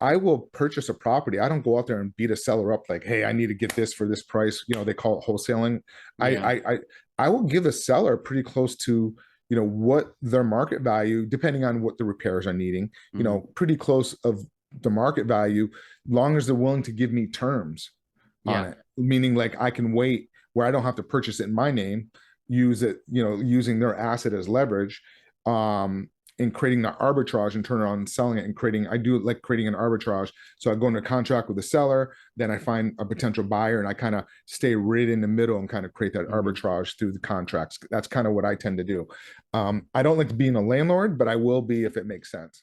I will purchase a property. I don't go out there and beat a seller up like, hey, I need to get this for this price. They call it wholesaling. I Yeah. I I, I will give a seller pretty close to what their market value, depending on what the repairs are needing, Hmm. pretty close of the market value, long as they're willing to give me terms on Yeah. it. Meaning like I can wait where I don't have to purchase it in my name, use it, using their asset as leverage. In creating the arbitrage and turn around and selling it and I do like creating an arbitrage. So I go into contract with the seller, then I find a potential buyer and I kind of stay right in the middle and kind of create that Hmm. arbitrage through the contracts. That's kind of what I tend to do. I don't like being a landlord, but I will be if it makes sense.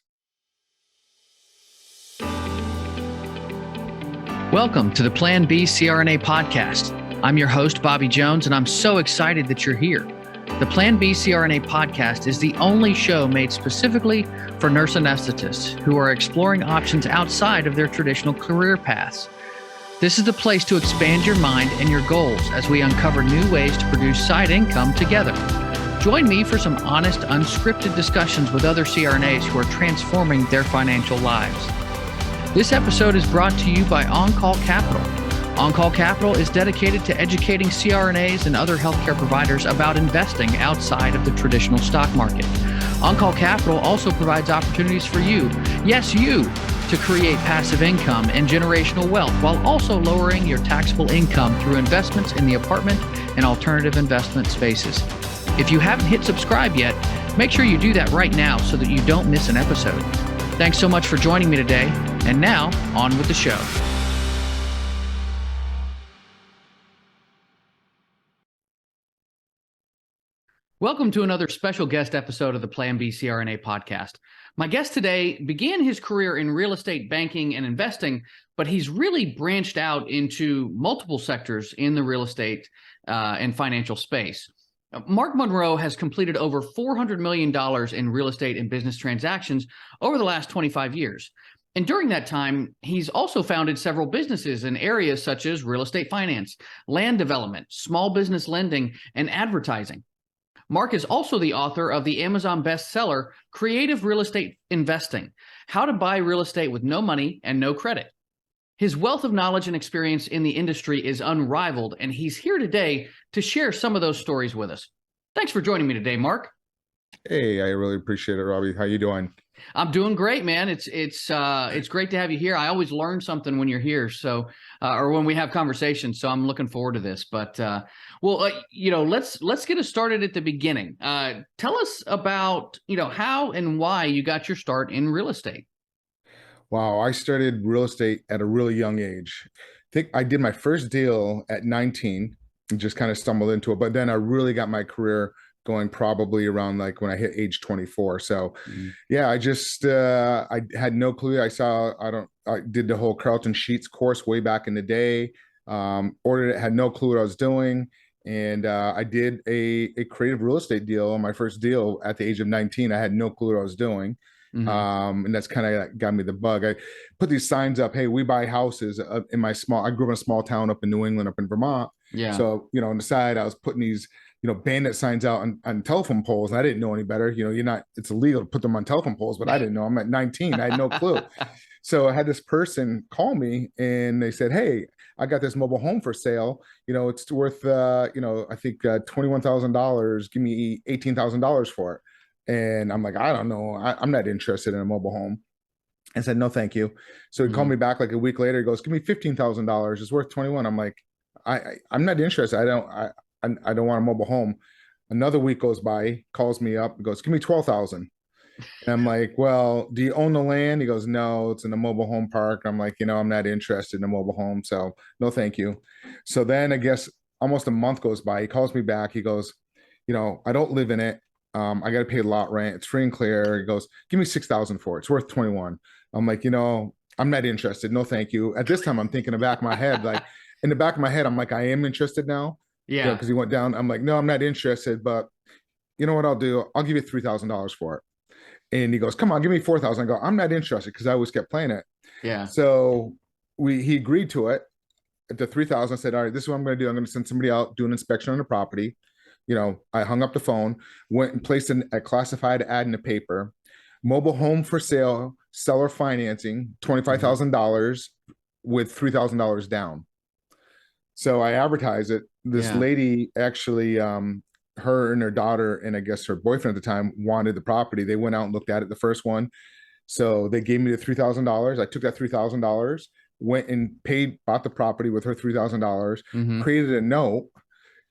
Welcome to the Plan B CRNA podcast. I'm your host, Bobby Jones, and I'm so excited that you're here. The Plan B CRNA podcast is the only show made specifically for nurse anesthetists who are exploring options outside of their traditional career paths. This is the place to expand your mind and your goals as we uncover new ways to produce side income together. Join me for some honest, unscripted discussions with other CRNAs who are transforming their financial lives. This episode is brought to you by On-Call Capital. On-Call Capital is dedicated to educating CRNAs and other healthcare providers about investing outside of the traditional stock market. On-Call Capital also provides opportunities for you, yes, you, to create passive income and generational wealth while also lowering your taxable income through investments in the apartment and alternative investment spaces. If you haven't hit subscribe yet, make sure you do that right now so that you don't miss an episode. Thanks so much for joining me today. And now, on with the show. Welcome to another special guest episode of the Plan B CRNA podcast. My guest today began his career in real estate banking and investing, but he's really branched out into multiple sectors in the real estate and financial space. Mark Monroe has completed over $400 million in real estate and business transactions over the last 25 years. And during that time, he's also founded several businesses in areas such as real estate finance, land development, small business lending, and advertising. Mark is also the author of the Amazon bestseller, Creative Real Estate Investing: How to Buy Real Estate with No Money and No Credit. His wealth of knowledge and experience in the industry is unrivaled, and he's here today to share some of those stories with us. Thanks for joining me today, Mark. Hey, I really appreciate it, Robbie. How you doing? I'm doing great, man. It's great to have you here. I always learn something when you're here, so or when we have conversations. So I'm looking forward to this. But let's get us started at the beginning. Tell us about how and why you got your start in real estate. Wow, I started real estate at a really young age. I think I did my first deal at 19 and just kind of stumbled into it. But then I really got my career going probably around like when I hit age 24. So yeah, I had no clue. I did the whole Carleton Sheets course way back in the day. Ordered it, had no clue what I was doing. And I did a creative real estate deal on my first deal at the age of 19. I had no clue what I was doing. And that's kind of got me the bug. I put these signs up, hey, we buy houses I grew up in a small town up in New England, up in Vermont. Yeah. So, on the side, I was putting these, bandit signs out on telephone poles. And I didn't know any better. It's illegal to put them on telephone poles, but I didn't know. I'm at 19. I had no clue. So I had this person call me and they said, hey, I got this mobile home for sale. It's worth, I think $21,000. Give me $18,000 for it. And I'm like, I don't know. I'm not interested in a mobile home. I said, no, thank you. So he called me back like a week later. He goes, give me $15,000. It's worth 21. I'm like, I'm not interested. I don't want a mobile home. Another week goes by, he calls me up and goes, give me 12,000. And I'm like, well, do you own the land? He goes, no, it's in a mobile home park. I'm like, I'm not interested in a mobile home. So no, thank you. So then I guess almost a month goes by. He calls me back. He goes, I don't live in it. I got to pay lot rent. It's free and clear. He goes, give me 6,000 for it. It's worth 21. I'm like, I'm not interested. No, thank you. At this time, I'm thinking in the back of my head, like in the back of my head, I'm like, I am interested now. Yeah. Because he went down. I'm like, no, I'm not interested, but you know what I'll do? I'll give you $3,000 for it. And he goes, come on, give me 4,000. I go, I'm not interested because I always kept playing it. Yeah. So he agreed to it at the 3,000. I said, all right, this is what I'm going to do. I'm going to send somebody out, do an inspection on the property. I hung up the phone, went and placed a classified ad in the paper. Mobile home for sale, seller financing, $25,000 with $3,000 down. So I advertised it. This Yeah. lady actually, her and her daughter, and I guess her boyfriend at the time, wanted the property. They went out and looked at it, the first one. So they gave me the $3,000. I took that $3,000, went and bought the property with her $3,000, Mm-hmm. created a note,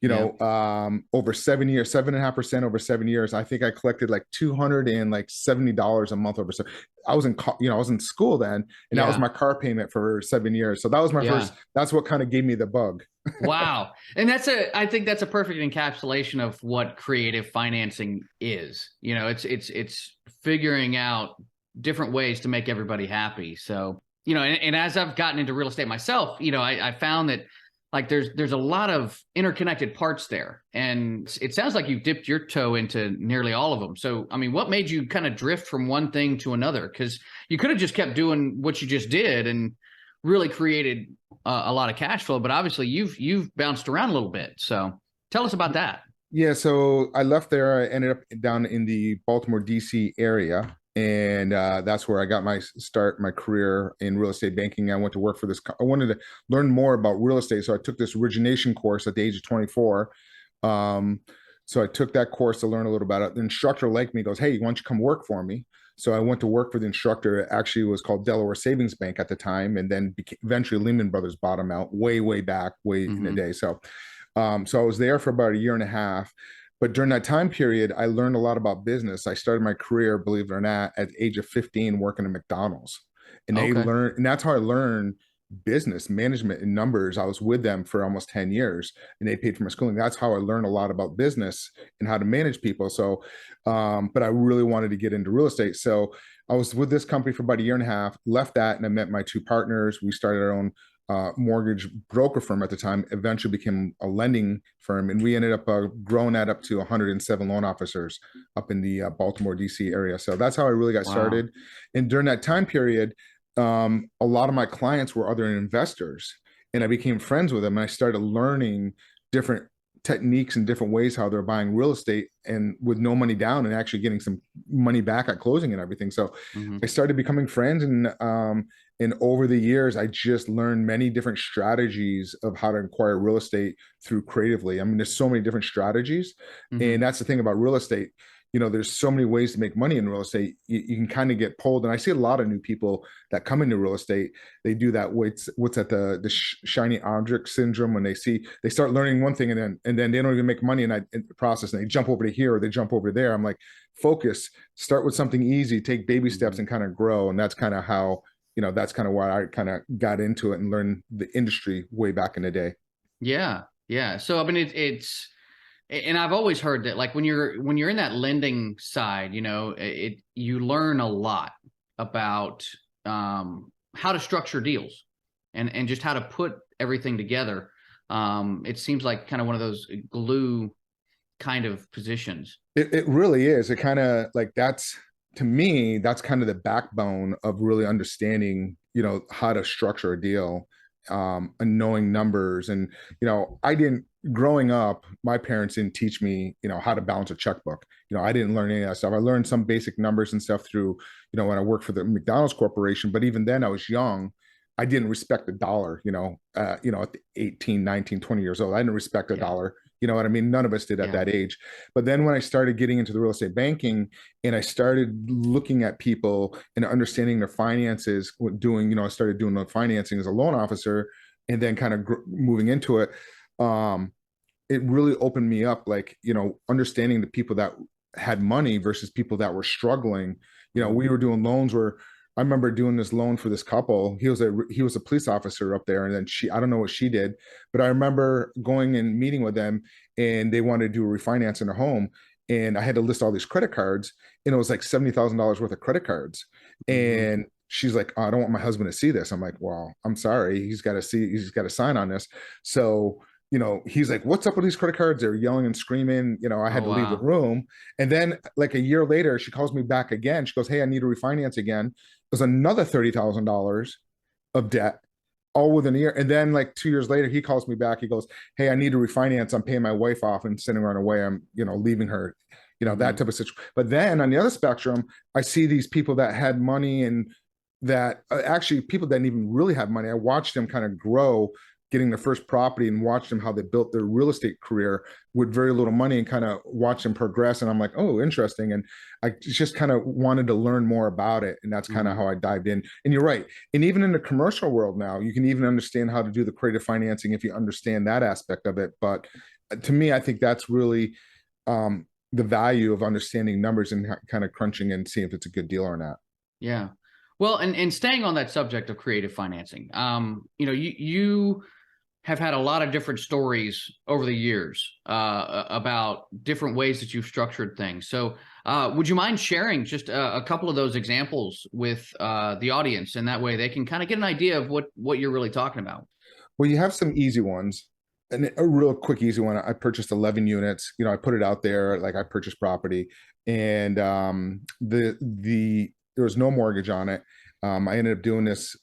Yeah. over 7 years, 7.5% over 7 years. I think I collected like $270 a month over. So I was I was in school then, and that was Yeah. my car payment for 7 years. So that was my Yeah. first, that's what kind of gave me the bug. Wow. And I think that's a perfect encapsulation of what creative financing is. It's figuring out different ways to make everybody happy. So, and as I've gotten into real estate myself, I found that like there's a lot of interconnected parts there. And it sounds like you've dipped your toe into nearly all of them. So, I mean, what made you kind of drift from one thing to another? Because you could have just kept doing what you just did and really created a lot of cash flow, but obviously you've bounced around a little bit. So tell us about that. Yeah, so I left there. I ended up down in the Baltimore, DC area. And that's where I got my start, my career in real estate banking. I went to work for this. I wanted to learn more about real estate. So I took this origination course at the age of 24. So I took that course to learn a little about it. The instructor liked me, goes, "Hey, why don't you come work for me?" So I went to work for the instructor. It actually was called Delaware Savings Bank at the time. And then eventually Lehman Brothers bought them out way back, in the day. So so I was there for about a year and a half. But during that time period, I learned a lot about business. I started my career, believe it or not, at the age of 15 working at McDonald's. Okay. And that's how I learned business management and numbers. I was with them for almost 10 years and they paid for my schooling. That's how I learned a lot about business and how to manage people. So, but I really wanted to get into real estate. So I was with this company for about a year and a half, left that, and I met my two partners. We started our own mortgage broker firm at the time, eventually became a lending firm. And we ended up growing that up to 107 loan officers up in the Baltimore, DC area. So that's how I really got started. And during that time period, a lot of my clients were other investors and I became friends with them. And I started learning different techniques and different ways how they're buying real estate and with no money down and actually getting some money back at closing and everything. So I started becoming friends, and over the years, I just learned many different strategies of how to acquire real estate through creatively. I mean, there's so many different strategies, and that's the thing about real estate. There's so many ways to make money in real estate. You can kind of get pulled, and I see a lot of new people that come into real estate. They do that. What's at the shiny object syndrome, when they start learning one thing, and then they don't even make money in the process, and they jump over to here or they jump over there. I'm like, focus. Start with something easy. Take baby steps and kind of grow, and that's kind of how. That's kind of why I kind of got into it and learned the industry way back in the day. Yeah. Yeah. So, I mean, and I've always heard that like when you're in that lending side, you learn a lot about how to structure deals and just how to put everything together. It seems like kind of one of those glue kind of positions. It really is. It kind of like to me, that's kind of the backbone of really understanding, how to structure a deal, and knowing numbers. And, growing up, my parents didn't teach me, how to balance a checkbook. I didn't learn any of that stuff. I learned some basic numbers and stuff through, when I worked for the McDonald's Corporation. But even then I was young. I didn't respect the dollar, at 18, 19, 20 years old. I didn't respect a dollar. You know what I mean? None of us did at that age. But then when I started getting into the real estate banking and I started looking at people and understanding their finances, I started doing the financing as a loan officer and then kind of moving into it. It really opened me up, like, understanding the people that had money versus people that were struggling. We were doing loans where I remember doing this loan for this couple. He was a police officer up there, and then I don't know what she did, but I remember going and meeting with them, and they wanted to do a refinance in their home, and I had to list all these credit cards, and it was like $70,000 worth of credit cards, and she's like, "Oh, I don't want my husband to see this." I'm like, "Well, I'm sorry. He's got to sign on this." So he's like, "What's up with these credit cards?" They're yelling and screaming. I had to leave the room. And then like a year later, she calls me back again. She goes, "Hey, I need to refinance again." It was another $30,000 of debt, all within a year. And then like 2 years later, he calls me back. He goes, "Hey, I need to refinance. I'm paying my wife off and sending her on her way. I'm, leaving her." that type of situation. But then on the other spectrum, I see these people that had money and that actually people that didn't even really have money. I watched them kind of grow, getting their first property, and watched them how they built their real estate career with very little money, and kind of watch them progress. And I'm like, oh, interesting. And I just kind of wanted to learn more about it. And that's kind of how I dived in. And you're right. And even in the commercial world now, you can even understand how to do the creative financing if you understand that aspect of it. But to me, I think that's really the value of understanding numbers and kind of crunching and seeing if it's a good deal or not. Yeah. Well, and staying on that subject of creative financing, you have had a lot of different stories over the years about different ways that you've structured things. So would you mind sharing just a couple of those examples with the audience? And that way they can kind of get an idea of what you're really talking about. Well, you have some easy ones. And a real quick, easy one. I purchased 11 units. I put it out there, like I purchased property, and there was no mortgage on it. I ended up doing this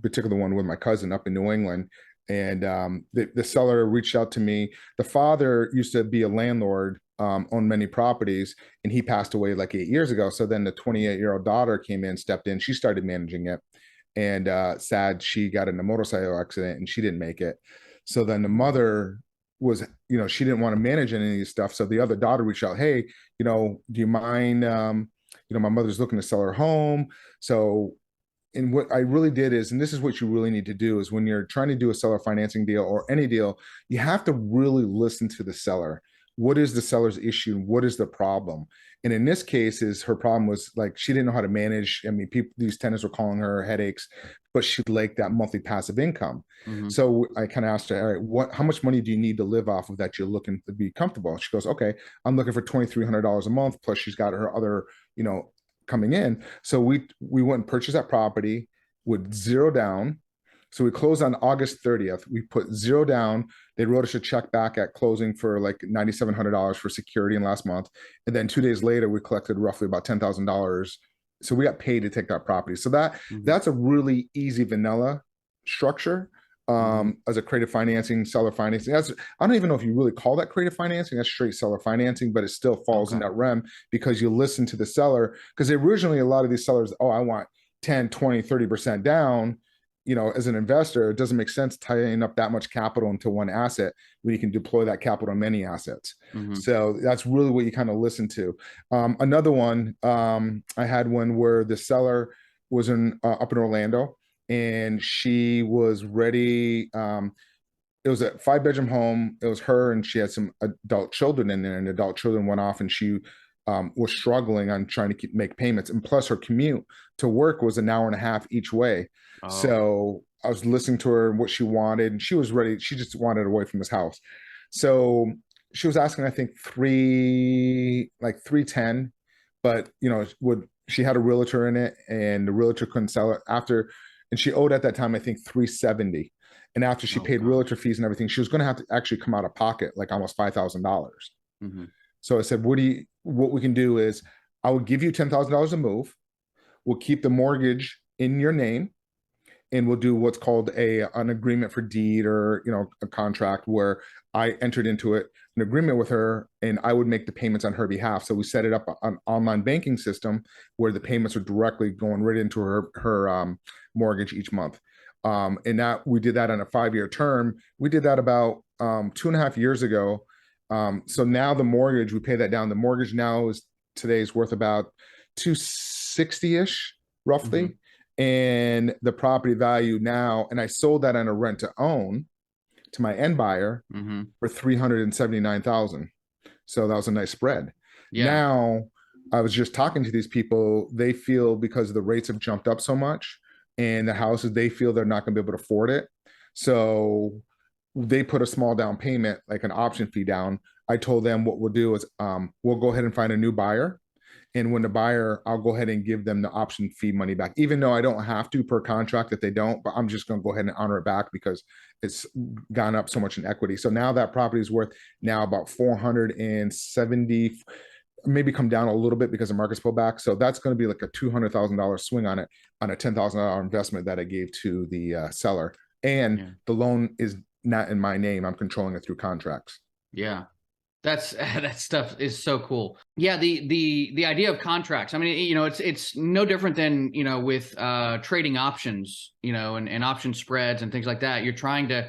particular one with my cousin up in New England, and the seller reached out to me. The father used to be a landlord, owned many properties, and he passed away like 8 years ago. So then the 28-year-old daughter came in, stepped in. She started managing it, and sad, she got in a motorcycle accident and she didn't make it. So then the mother was, she didn't want to manage any of these stuff. So the other daughter reached out, hey, do you mind, my mother's looking to sell her home. So, and what I really did is, and this is what you really need to do, is when you're trying to do a seller financing deal or any deal, you have to really listen to the seller. What is the seller's issue? What is the problem? And in this case, her problem was like she didn't know how to manage. I mean, these tenants were calling her headaches, but she liked that monthly passive income. So I kind of asked her, all right, how much money do you need to live off of that you're looking to be comfortable? She goes, okay, I'm looking for $2,300 a month. Plus she's got her other, coming in. So we went and purchased that property with zero down. So we closed on August 30th. We put zero down. They wrote us a check back at closing for like $9,700 for security in last month. And then 2 days later, we collected roughly about $10,000. So we got paid to take that property. So that's a really easy vanilla structure as a creative financing, seller financing. I don't even know if you really call that creative financing. That's straight seller financing, but it still falls in that realm because you listen to the seller. Because originally a lot of these sellers, I want 10, 20, 30% down. As an investor, it doesn't make sense tying up that much capital into one asset when you can deploy that capital in many assets. So that's really what you kind of listen to. Another one, I had one where the seller was up in Orlando, and she was ready. It was a 5-bedroom home. It was her, and she had some adult children in there, and the adult children went off, and she was struggling on trying to make payments. And plus her commute to work was an hour and a half each way. So I was listening to her and what she wanted, and she was ready. She just wanted away from this house. So she was asking, I think 310, but she had a realtor in it, and the realtor couldn't sell it after, and she owed at that time, I think 370. And after she paid realtor fees and everything, she was going to have to actually come out of pocket like almost $5,000. So I said, what we can do is I will give you $10,000 a move. We'll keep the mortgage in your name, and we'll do what's called an agreement for deed, or a contract where I entered into an agreement with her, and I would make the payments on her behalf. So we set it up an online banking system where the payments are directly going right into her mortgage each month. And that we did that on a 5-year term. We did that about 2.5 years ago. So now the mortgage, we pay that down. The mortgage now today is worth about 260-ish roughly. And the property value now, and I sold that on a rent to own to my end buyer for $379,000. So that was a nice spread. Now I was just talking to these people. They feel because the rates have jumped up so much, and the houses, they feel they're not going to be able to afford it. So they put a small down payment, like an option fee down. I told them what we'll do is we'll go ahead and find a new buyer. And when the buyer, I'll go ahead and give them the option fee money back, even though I don't have to per contract if they don't, but I'm just going to go ahead and honor it back because it's gone up so much in equity. So now that property is worth now about 470, maybe come down a little bit because the market's pulled back. So that's going to be like a $200,000 swing on it, on a $10,000 investment that I gave to the seller. And the loan is not in my name. I'm controlling it through contracts. Yeah. That stuff is so cool. Yeah, the idea of contracts. I mean, it's no different than, with trading options, and option spreads and things like that. You're trying to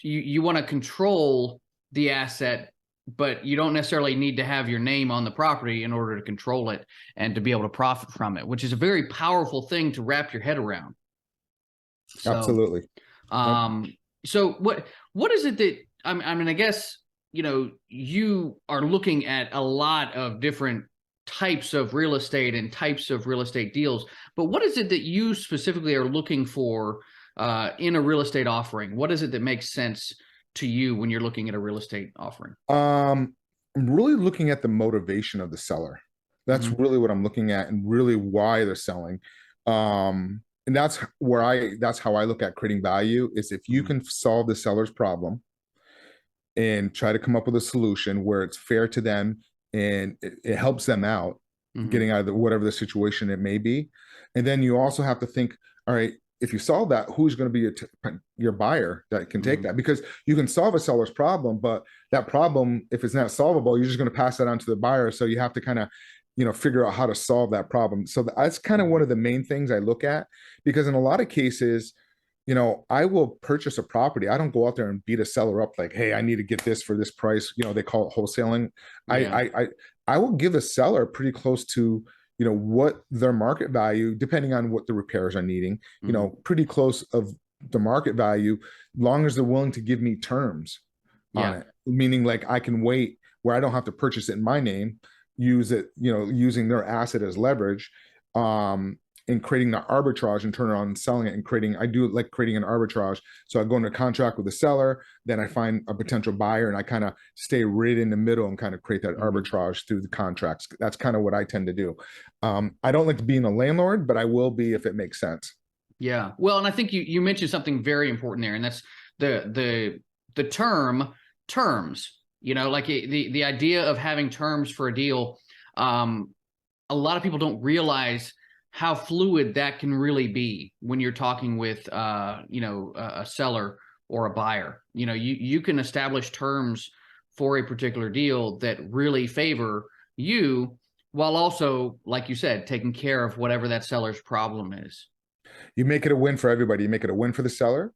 you want to control the asset, but you don't necessarily need to have your name on the property in order to control it and to be able to profit from it, which is a very powerful thing to wrap your head around. So, Absolutely. Yep. so what is it that I mean, I guess, you are looking at a lot of different types of real estate and types of real estate deals, but what is it that you specifically are looking for in a real estate offering? What is it that makes sense to you when you're looking at a real estate offering? I'm really looking at the motivation of the seller. That's Mm-hmm. really what I'm looking at, and really why they're selling. And that's how I look at creating value, is if you Mm-hmm. can solve the seller's problem and try to come up with a solution where it's fair to them and it helps them out Mm-hmm. getting out of whatever the situation it may be. And then you also have to think, all right, if you solve that, who's going to be your buyer that can take Mm-hmm. that? Because you can solve a seller's problem, but that problem, if it's not solvable, you're just going to pass that on to the buyer. So you have to kind of, figure out how to solve that problem. So that's kind of one of the main things I look at, because in a lot of cases, I will purchase a property. I don't go out there and beat a seller up like, hey, I need to get this for this price. They call it wholesaling. Yeah. I will give a seller pretty close to, what their market value, depending on what the repairs are needing, Mm-hmm. pretty close of the market value, long as they're willing to give me terms on Yeah. it. Meaning like I can wait where I don't have to purchase it in my name, use it, using their asset as leverage. And creating the arbitrage and turn around and selling it and I do like creating an arbitrage. So I go into contract with the seller, then I find a potential buyer, and I kind of stay right in the middle and kind of create that Mm-hmm. arbitrage through the contracts. That's kind of what I tend to do. I don't like being a landlord, but I will be if it makes sense. Yeah. Well, and I think you mentioned something very important there, and that's the terms. Like the idea of having terms for a deal. A lot of people don't realize how fluid that can really be when you're talking with a seller or a buyer. You can establish terms for a particular deal that really favor you, while also, like you said, taking care of whatever that seller's problem is. You make it a win for everybody. You make it a win for the seller.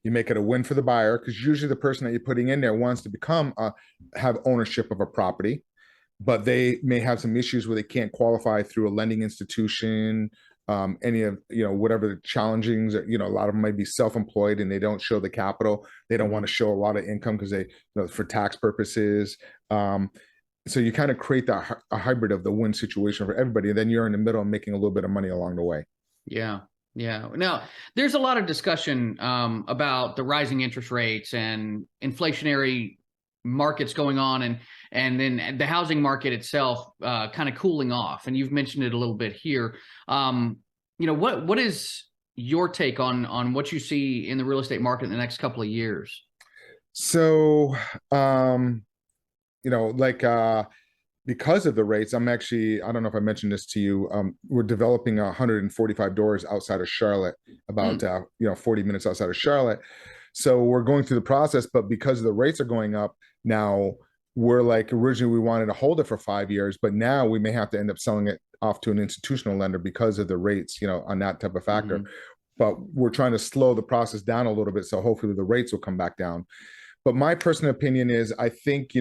You make it a win for the buyer, because usually the person that you're putting in there wants to have ownership of a property, but they may have some issues where they can't qualify through a lending institution. Any of whatever the challengings, a lot of them might be self-employed and they don't show the capital. They don't want to show a lot of income because they, for tax purposes. So you kind of create a hybrid of the win situation for everybody, and then you're in the middle and making a little bit of money along the way. Yeah. Yeah. Now, there's a lot of discussion about the rising interest rates and inflationary markets going on, and then the housing market itself kind of cooling off. And you've mentioned it a little bit here. What is your take on what you see in the real estate market in the next couple of years? So, like because of the rates, I don't know if I mentioned this to you. We're developing 145 doors outside of Charlotte, about 40 minutes outside of Charlotte. So we're going through the process, but because the rates are going up now, we're like, originally we wanted to hold it for 5 years, but now we may have to end up selling it off to an institutional lender because of the rates, on that type of factor. Mm-hmm. But we're trying to slow the process down a little bit, so hopefully the rates will come back down. But my personal opinion is, I think,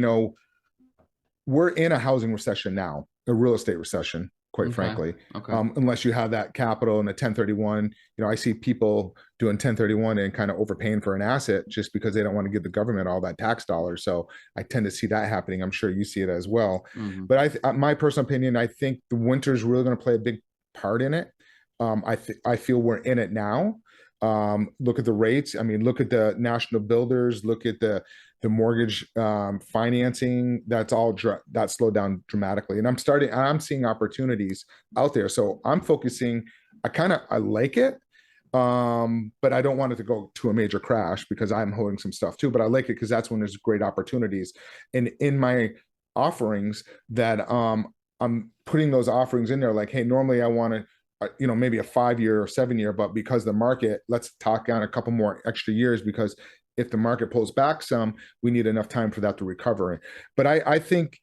we're in a housing recession now, a real estate recession, quite frankly. Okay. Unless you have that capital in a 1031. I see people doing 1031 and kind of overpaying for an asset just because they don't want to give the government all that tax dollars. So I tend to see that happening. I'm sure you see it as well. Mm-hmm. But my personal opinion, I think the winter is really going to play a big part in it. I feel we're in it now. Look at the rates. I mean, look at the national builders. Look at the mortgage financing. That's all that slowed down dramatically. And I'm seeing opportunities out there. So I'm focusing. I like it, but I don't want it to go to a major crash, because I'm holding some stuff too. But I like it because that's when there's great opportunities. And in my offerings, that I'm putting those offerings in there. Like, hey, normally I want to, maybe a 5-year or 7-year, but because the market, let's talk on a couple more extra years, because if the market pulls back some, we need enough time for that to recover. But I think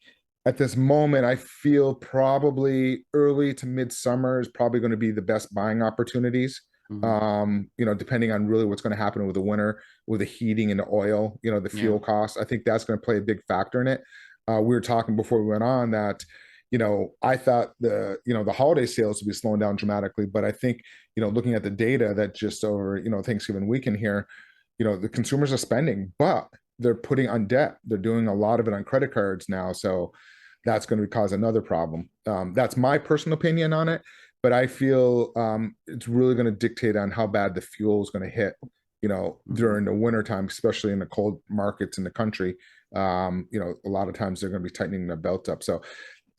at this moment, I feel probably early to midsummer is probably going to be the best buying opportunities. Mhm. Depending on really what's going to happen with the winter, with the heating and the oil, the Yeah. fuel costs. I think that's going to play a big factor in it. We were talking before we went on that, I thought the holiday sales would be slowing down dramatically, but I think, looking at the data that just over, Thanksgiving weekend here, the consumers are spending, but they're putting on debt. They're doing a lot of it on credit cards now. So that's going to cause another problem. That's my personal opinion on it, but I feel it's really going to dictate on how bad the fuel is going to hit, during the winter time, especially in the cold markets in the country. A lot of times they're going to be tightening their belt up. So,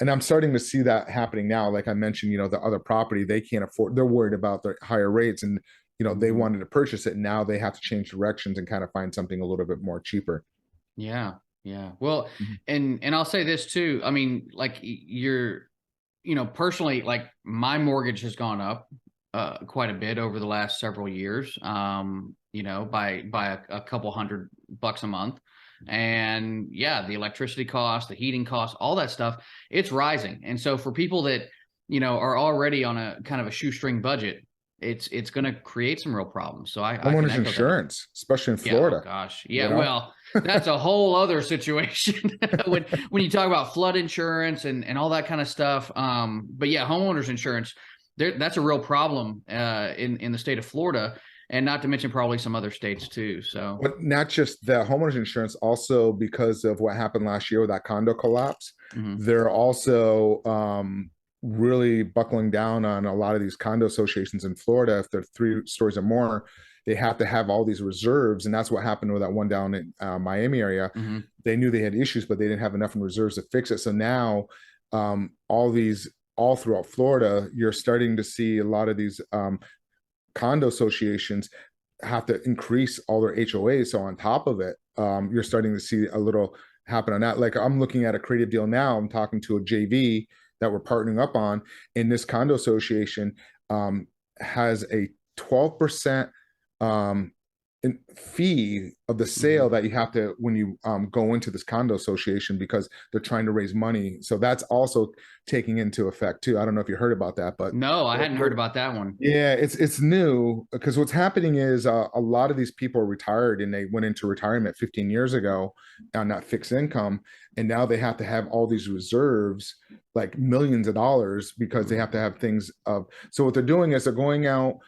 and I'm starting to see that happening now. Like I mentioned, the other property they can't afford, they're worried about their higher rates, and they wanted to purchase it. Now they have to change directions and kind of find something a little bit more cheaper. Yeah. Yeah. Well, Mhm. and I'll say this too. I mean, like personally, like my mortgage has gone up quite a bit over the last several years. By a couple $100 a month. And yeah, the electricity cost, the heating cost, all that stuff, it's rising. And so for people that, are already on a kind of a shoestring budget, it's going to create some real problems. So I can Homeowners echo that. insurance, especially in Yeah. Oh Florida. gosh. You Yeah. know, Well, that's a whole other situation when you talk about flood insurance and all that kind of stuff. But yeah, homeowners insurance, that's a real problem in the state of Florida, and not to mention probably some other states too. So, but not just the homeowners insurance, also because of what happened last year with that condo collapse, mhm. they're also really buckling down on a lot of these condo associations in Florida. If they're 3 stories or more, they have to have all these reserves, and that's what happened with that one down in Miami area. Mhm. They knew they had issues, but they didn't have enough in reserves to fix it. So now, all throughout Florida, you're starting to see a lot of these condo associations have to increase all their HOAs. So on top of it, you're starting to see a little happen on that. Like I'm looking at a creative deal now. I'm talking to a JV that we're partnering up on, and this condo association has a 12% fee of the sale Mhm. that you have to when you go into this condo association, because they're trying to raise money. So that's also taking into effect too. I don't know if you heard about that, but No, I hadn't heard about that one. yeah, it's new, because what's happening is a lot of these people are retired and they went into retirement 15 years ago on that fixed income, and now they have to have all these reserves, like millions of dollars, because they have to have things of. So what they're doing is they're going out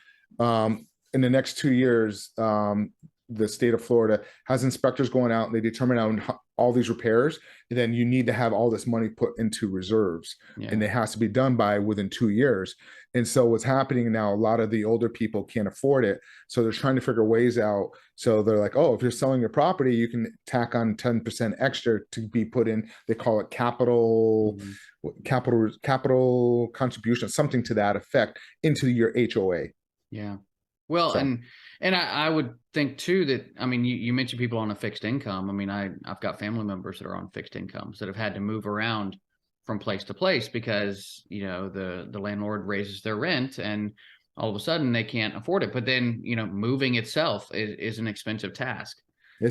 in the next 2 years. The state of Florida has inspectors going out and they determine out all these repairs, and then you need to have all this money put into reserves, and Yeah. it has to be done by within 2 years. And so what's happening now, a lot of the older people can't afford it. So they're trying to figure ways out. So they're like, oh, if you're selling your property, you can tack on 10% extra to be put in. They call it Mhm. capital contribution, something to that effect, into your HOA. Yeah. Well, So and I would think too that, I mean, you mentioned people on a fixed income. I mean, I've got family members that are on fixed incomes that have had to move around from place to place because, the landlord raises their rent and all of a sudden they can't afford it. But then, moving itself is an expensive task.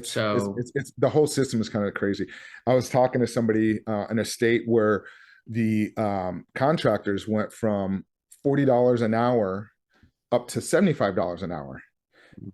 So, it's the whole system is kind of crazy. I was talking to somebody in a state where the contractors went from $40 an hour up to $75 an hour.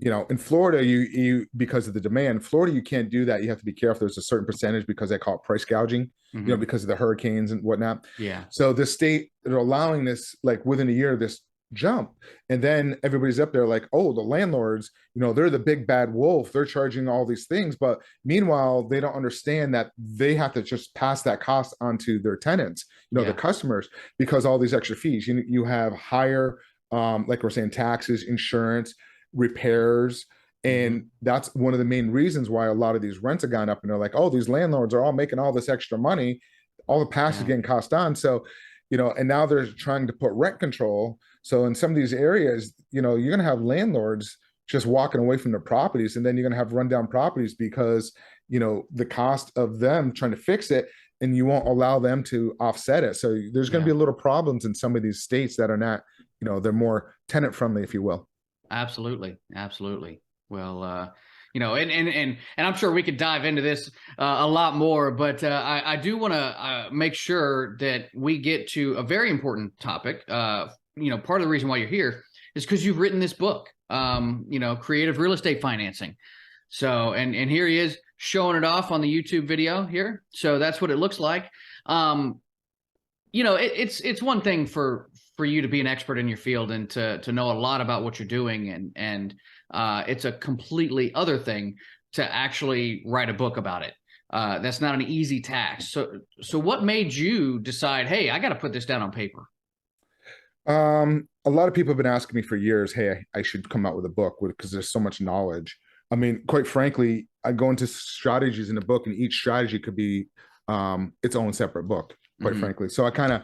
In Florida, you because of the demand, Florida, you can't do that. You have to be careful. There's a certain percentage, because they call it price gouging, mhm. because of the hurricanes and whatnot. Yeah. So the state, they're allowing this, like within a year, this jump. And then everybody's up there like, oh, the landlords, they're the big bad wolf. They're charging all these things. But meanwhile, they don't understand that they have to just pass that cost onto their tenants, the Yeah. customers, because all these extra fees. You have higher, like we're saying, taxes, insurance, repairs. Mhm. And that's one of the main reasons why a lot of these rents have gone up. And they're like, oh, these landlords are all making all this extra money. All the past is Yeah. getting cost on. So, and now they're trying to put rent control. So in some of these areas, you're going to have landlords just walking away from their properties, and then you're going to have rundown properties because, the cost of them trying to fix it, and you won't allow them to offset it. So there's going to Yeah. be a little problems in some of these states that are not, they're more tenant friendly, if you will. Absolutely. Absolutely. Well, and I'm sure we could dive into this a lot more, but I do want to make sure that we get to a very important topic. Part of the reason why you're here is because you've written this book, Creative Real Estate Financing. So, and here he is showing it off on the YouTube video here. So that's what it looks like. It's one thing for you to be an expert in your field and to know a lot about what you're doing, and it's a completely other thing to actually write a book about it. That's not an easy task. So what made you decide, hey, I got to put this down on paper? A lot of people have been asking me for years, hey, I should come out with a book because there's so much knowledge. I mean, quite frankly, I go into strategies in the book, and each strategy could be its own separate book, quite frankly. So I kind of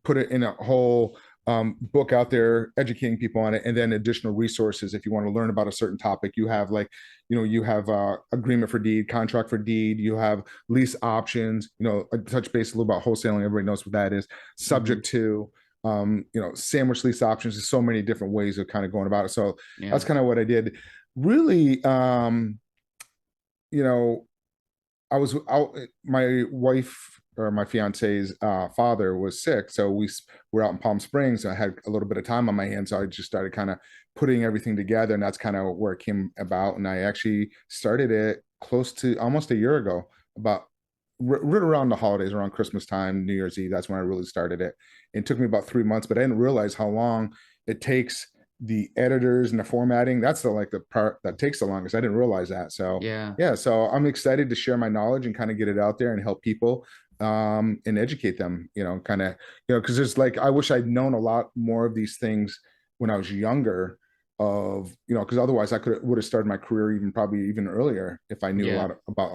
put it in a whole book out there, educating people on it, and then additional resources. If you want to learn about a certain topic, you have you have agreement for deed, contract for deed, you have lease options, I touch base a little about wholesaling. Everybody knows what that is. Subject to, sandwich lease options. There's so many different ways of kind of going about it. So that's kind of what I did. Really, I was out, my wife or my fiance's father was sick. So we were out in Palm Springs. I had a little bit of time on my hands. So I just started kind of putting everything together, and that's kind of where it came about. And I actually started it close to almost a year ago, about right around the holidays, around Christmas time, New Year's Eve. That's when I really started it. It took me about 3 months, but I didn't realize how long it takes. The editors and the formatting, that's the part that takes the longest. I didn't realize that. So so I'm excited to share my knowledge and kind of get it out there and help people and educate them, because there's I wish I'd known a lot more of these things when I was younger, because otherwise I would have started my career probably even earlier if I knew a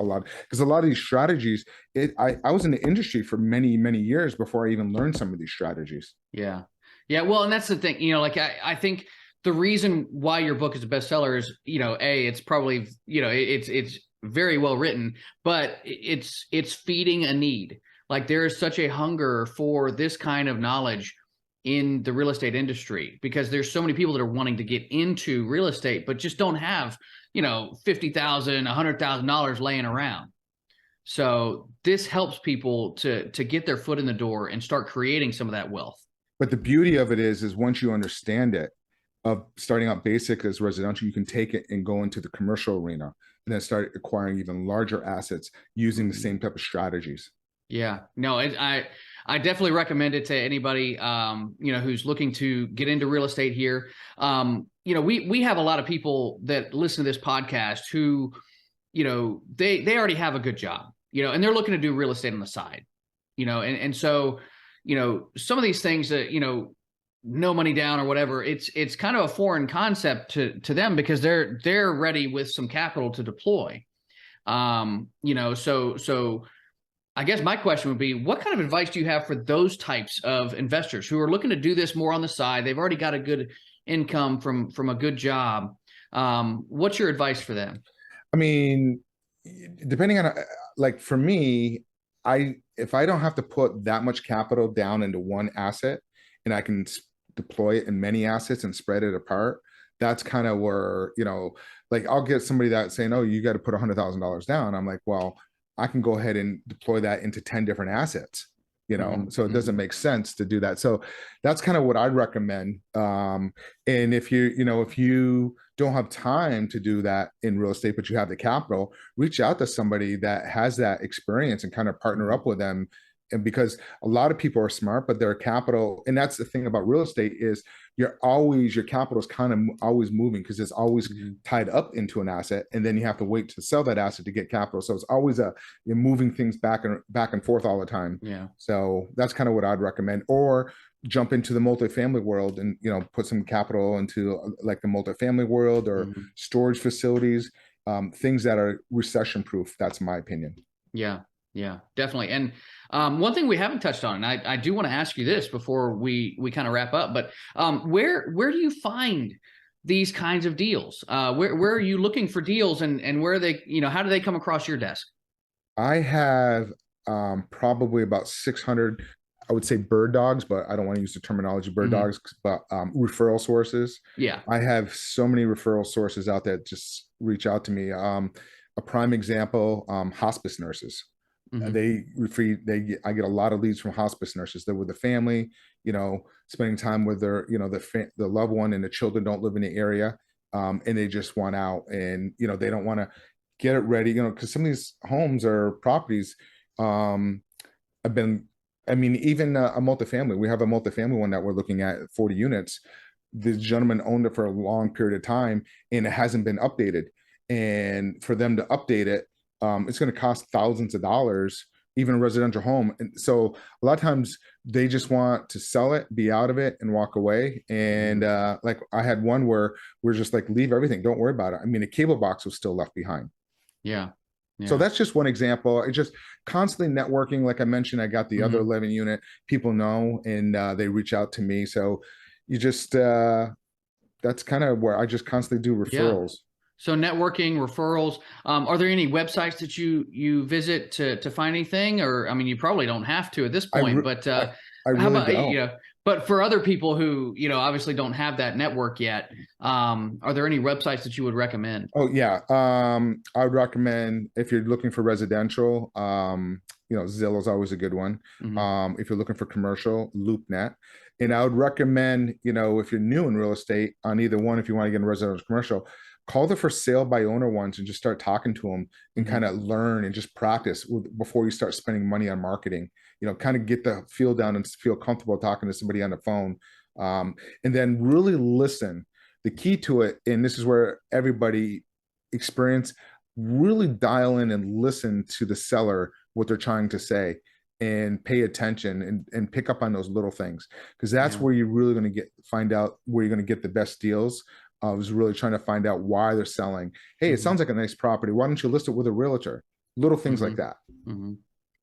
lot, because a lot of these strategies, I was in the industry for many, many years before I even learned some of these strategies. Yeah, well, and that's the thing, I think the reason why your book is a bestseller is, it's probably, it's very well written, but it's feeding a need. Like, there is such a hunger for this kind of knowledge in the real estate industry, because there's so many people that are wanting to get into real estate, but just don't have, $50,000, $100,000 laying around. So this helps people to get their foot in the door and start creating some of that wealth. But the beauty of it is once you understand it, of starting out basic as residential, you can take it and go into the commercial arena and then start acquiring even larger assets using the same type of strategies. Yeah, no, I definitely recommend it to anybody, who's looking to get into real estate here. We have a lot of people that listen to this podcast who, they already have a good job, and they're looking to do real estate on the side, and so, some of these things that, no money down or whatever, it's kind of a foreign concept to them, because they're ready with some capital to deploy. So I guess my question would be, what kind of advice do you have for those types of investors who are looking to do this more on the side? They've already got a good income from a good job. What's your advice for them? I mean, depending on, for me, if I don't have to put that much capital down into one asset and I can deploy it in many assets and spread it apart, that's kind of where, I'll get somebody that's saying, oh, you got to put $100,000 down. I'm like, well, I can go ahead and deploy that into 10 different assets, so it doesn't make sense to do that. So that's kind of what I'd recommend. And if you don't have time to do that in real estate, but you have the capital, reach out to somebody that has that experience and kind of partner up with them. And because a lot of people are smart, but their capital, and that's the thing about real estate, is your capital is kind of always moving, because it's always tied up into an asset, and then you have to wait to sell that asset to get capital. So it's always you're moving things back and forth all the time. Yeah. So that's kind of what I'd recommend. Or jump into the multifamily world and put some capital into the multifamily world, or storage facilities, things that are recession proof. That's my opinion. Yeah, definitely. And one thing we haven't touched on, and I do want to ask you this before we kind of wrap up, but where do you find these kinds of deals? Where are you looking for deals, and where are they, how do they come across your desk? I have probably about 600 I would say bird dogs, but I don't want to use the terminology bird dogs, but referral sources. Yeah. I have so many referral sources out there that just reach out to me. A prime example, hospice nurses. I get a lot of leads from hospice nurses. They're with the family, spending time with their, the loved one, and the children don't live in the area. And they just want out, and, they don't want to get it ready, because some of these homes or properties, have been, I mean, even a multifamily. We have a multifamily one that we're looking at, 40 units. The gentleman owned it for a long period of time, and it hasn't been updated. And for them to update it, it's going to cost thousands of dollars, even a residential home. And so a lot of times they just want to sell it, be out of it, and walk away. And like I had one where we're just like, leave everything, don't worry about it. I mean, a cable box was still left behind. Yeah. So that's just one example. It's just constantly networking. Like I mentioned, I got the other 11 unit. People know, and they reach out to me. So you just, that's kind of where I just constantly do referrals. Yeah. So networking, referrals. Are there any websites that you visit to find anything? Or, I mean, you probably don't have to at this point, but I really how about, don't. But for other people who, obviously don't have that network yet, are there any websites that you would recommend? Oh yeah. I would recommend, if you're looking for residential, Zillow's always a good one. If you're looking for commercial, LoopNet. And I would recommend, if you're new in real estate, on either one, if you want to get in residential commercial, call the for sale by owner ones and just start talking to them and kind of learn and just practice before you start spending money on marketing. Kind of get the feel down and feel comfortable talking to somebody on the phone, and then really listen. The key to it, and this is where everybody experience, really dial in and listen to the seller, what they're trying to say, and pay attention and pick up on those little things, because that's where you're really going to find out where you're going to get the best deals. I was really trying to find out why they're selling. Hey, it sounds like a nice property. Why don't you list it with a realtor? Little things like that.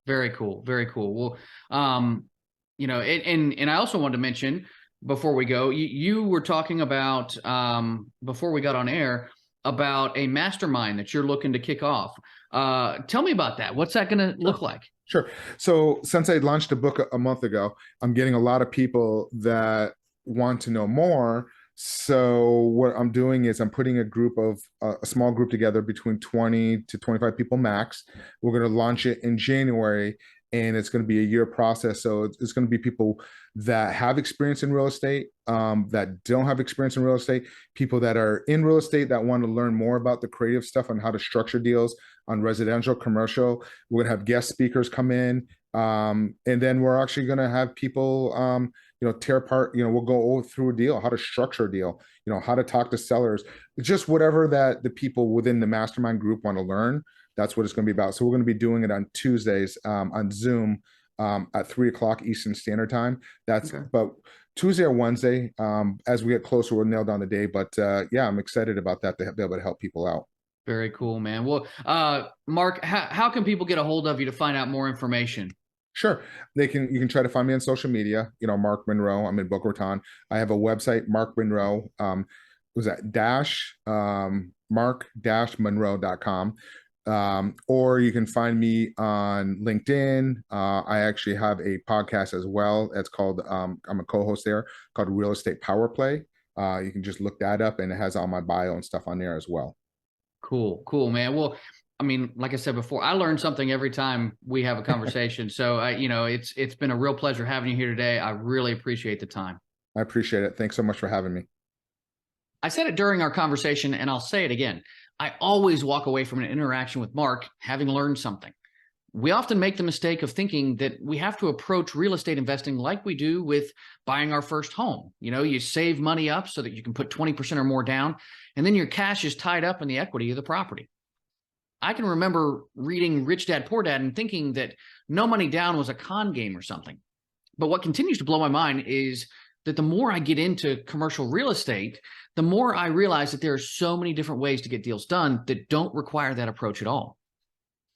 Very cool. Very cool. Well, and I also wanted to mention before we go, you were talking about, before we got on air, about a mastermind that you're looking to kick off. Tell me about that. What's that going to look like? Sure. So since I launched a book a month ago, I'm getting a lot of people that want to know more. So what I'm doing is I'm putting a small group together between 20 to 25 people max. We're going to launch it in January, and it's going to be a year process. So it's going to be people that have experience in real estate, that don't have experience in real estate, people that are in real estate that want to learn more about the creative stuff on how to structure deals on residential, commercial. We're going to have guest speakers come in. And then we're actually going to have people, tear apart, we'll go through a deal, how to structure a deal, how to talk to sellers, just whatever that the people within the mastermind group want to learn. That's what it's going to be about. So we're going to be doing it on Tuesdays, on Zoom, at 3:00 Eastern Standard Time. That's but Tuesday or Wednesday, as we get closer, we'll nail down the day. But yeah, I'm excited about that, to be able to help people out. Very cool, man. Well, Mark, how can people get a hold of you to find out more information? Sure. You can try to find me on social media, Mark Monroe. I'm in Boca Raton. I have a website, Mark Monroe. Was that mark-monroe.com. Or you can find me on LinkedIn. I actually have a podcast as well. It's called, I'm a co-host there, called Real Estate Power Play. You can just look that up, and it has all my bio and stuff on there as well. Cool, man. Well, I mean, like I said before, I learn something every time we have a conversation. So, it's been a real pleasure having you here today. I really appreciate the time. I appreciate it. Thanks so much for having me. I said it during our conversation, and I'll say it again. I always walk away from an interaction with Mark having learned something. We often make the mistake of thinking that we have to approach real estate investing like we do with buying our first home. You save money up so that you can put 20% or more down, and then your cash is tied up in the equity of the property. I can remember reading Rich Dad, Poor Dad and thinking that no money down was a con game or something. But what continues to blow my mind is that the more I get into commercial real estate, the more I realize that there are so many different ways to get deals done that don't require that approach at all.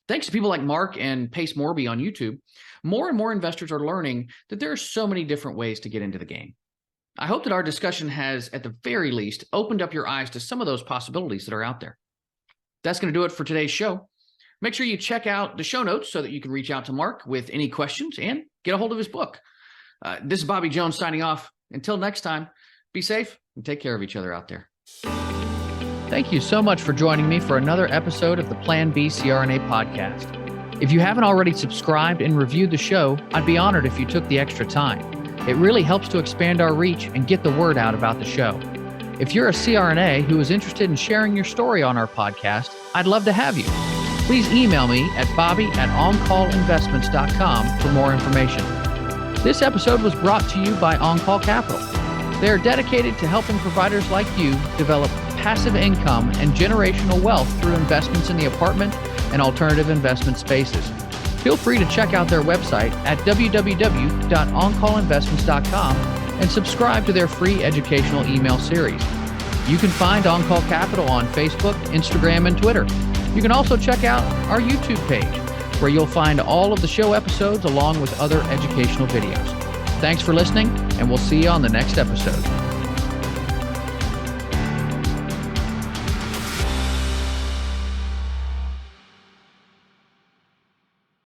Thanks to people like Mark and Pace Morby on YouTube, more and more investors are learning that there are so many different ways to get into the game. I hope that our discussion has, at the very least, opened up your eyes to some of those possibilities that are out there. That's going to do it for today's show. Make sure you check out the show notes so that you can reach out to Mark with any questions and get a hold of his book. This is Bobby Jones signing off. Until next time, be safe and take care of each other out there. Thank you so much for joining me for another episode of the Plan B CRNA podcast. If you haven't already subscribed and reviewed the show, I'd be honored if you took the extra time. It really helps to expand our reach and get the word out about the show. If you're a CRNA who is interested in sharing your story on our podcast, I'd love to have you. Please email me at bobby@oncallinvestments.com for more information. This episode was brought to you by On-Call Capital. They are dedicated to helping providers like you develop passive income and generational wealth through investments in the apartment and alternative investment spaces. Feel free to check out their website at www.oncallinvestments.com and subscribe to their free educational email series. You can find On-Call Capital on Facebook, Instagram, and Twitter. You can also check out our YouTube page, where you'll find all of the show episodes along with other educational videos. Thanks for listening, and we'll see you on the next episode.